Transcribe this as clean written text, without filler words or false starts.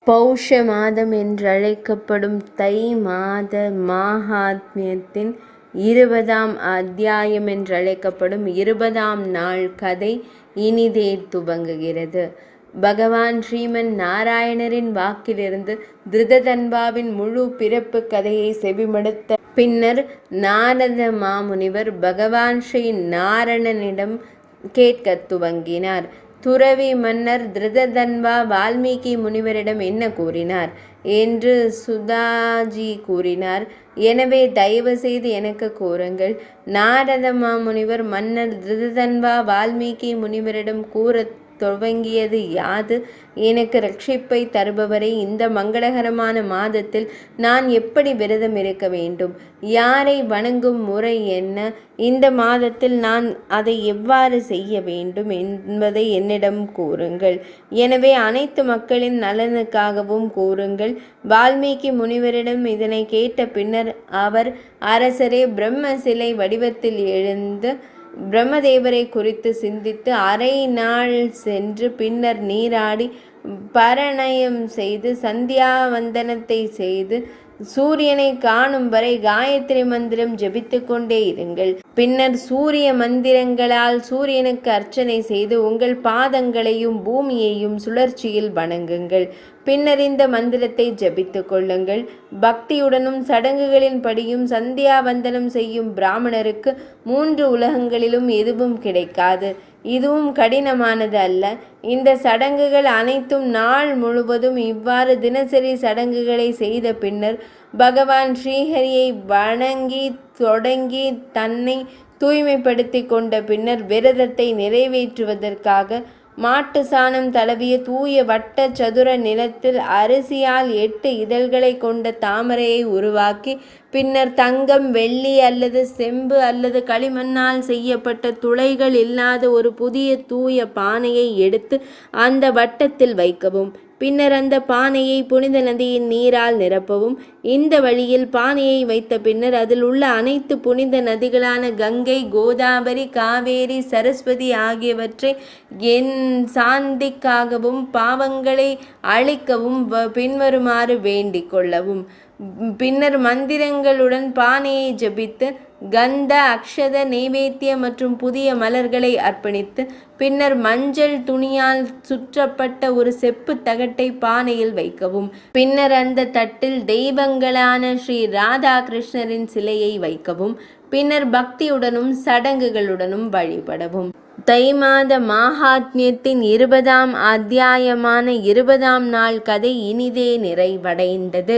பௌஷ மாதம் என்றழைக்கப்படும் தை மாத மாஹாத்மியத்தின் 20ஆம் அத்தியாயம் என்றழைக்கப்படும் 20ஆம் நாள் கதை இனிதே துவங்குகிறது. பகவான் ஸ்ரீமன் நாராயணரின் வாக்கிலிருந்து திருததன்வாவின் முழு பிறப்பு கதையை செவிமடுத்த பின்னர் நாரத மாமுனிவர் பகவான் ஸ்ரீ நாரணனிடம் கேட்கத் துவங்கினார். துறவி மன்னர் திருததன்வா வால்மீகி முனிவரிடம் என்ன கூறினார் என்று சுதாஜி கூறினார். எனவே தயவு செய்து எனக்கு கூறுங்கள். நாரத மாமுனிவர் மன்னர் திருததன்வா வால்மீகி முனிவரிடம் கூறத் துவங்கியது யாது? எனக்கு ரட்சிப்பை தருபவரை, இந்த மங்களகரமான மாதத்தில் நான் எப்படி விரதம் இருக்க வேண்டும்? யாரை வணங்கும் முறை என்ன? இந்த மாதத்தில் நான் அதை எவ்வாறு செய்ய வேண்டும் என்பதை என்னிடம் கூறுங்கள். எனவே அனைத்து மக்களின் நலனுக்காகவும் கூறுங்கள். வால்மீகி முனிவரிடம் இதனை கேட்ட பின்னர் அவர், அரசரே, பிரம்ம சிலை வடிவத்தில் எழுந்து பிரம்மதேவரை குறித்து சிந்தித்து அரை நாள் சென்று பின்னர் நீராடி பரணயம் செய்து சந்தியாவந்தனத்தை செய்து சூரியனை காணும் வரை காயத்ரி மந்திரம் ஜபித்து கொண்டே இருங்கள். பின்னர் சூரிய மந்திரங்களால் சூரியனுக்கு அர்ச்சனை செய்து உங்கள் பாதங்களையும் பூமியையும் சுழற்சியில் வணங்குங்கள். பின்னர் இந்த மந்திரத்தை ஜபித்து கொள்ளுங்கள். பக்தியுடனும் சடங்குகளின் படியும் சந்தியாவந்தனம் செய்யும் பிராமணருக்கு 3 உலகங்களிலும் எதுவும் கிடைக்காது. இதுவும் கடினமானது அல்ல. இந்த சடங்குகள் அனைத்தும் நாள் முழுவதும் இவ்வாறு தினசரி சடங்குகளை செய்த பின்னர் பகவான் ஸ்ரீஹரியை வணங்கி தொடங்கி தன்னை தூய்மைப்படுத்தி கொண்ட பின்னர் விரதத்தை நிறைவேற்றுவதற்காக மாட்டு சாணம் தடவிய தூய வட்ட சதுர நிலத்தில் அரிசியால் 8 இதழ்களை கொண்ட தாமரையை உருவாக்கி பின்னர் தங்கம், வெள்ளி அல்லது செம்பு அல்லது களிமண்ணால் செய்யப்பட்ட துளைகள் இல்லாத ஒரு புதிய தூய பானையை எடுத்து அந்த வட்டத்தில் வைக்கவும். பின்னர் அந்த பானையை புனித நதியின் நீரால் நிரப்பவும். இந்த வழியில் பானையை வைத்த பின்னர் அதில் உள்ள அனைத்து புனித நதிகளான கங்கை, கோதாவரி, காவேரி, சரஸ்வதி ஆகியவற்றை என் சாந்திக்காகவும் பாவங்களை அழிக்கவும் பின்வருமாறு வேண்டிக் கொள்ளவும். பின்னர் மந்திரங்களுடன் பானையை ஜபித்து கந்த, அக்ஷத, நைவேத்திய மற்றும் புதிய மலர்களை அர்ப்பணித்து பின்னர் மஞ்சள் துணியால் சுற்றப்பட்ட ஒரு செப்பு தகட்டை பானையில் வைக்கவும். பின்னர் அந்த தட்டில் தெய்வங்களான ஸ்ரீ ராதா கிருஷ்ணரின் சிலையை வைக்கவும். பின்னர் பக்தியுடனும் சடங்குகளுடனும் வழிபடவும். தை மாத மாஹாத்மியத்தின் 20ஆம் அத்தியாயமான 20ஆம் நாள் கதை இனிதே நிறைவடைந்தது.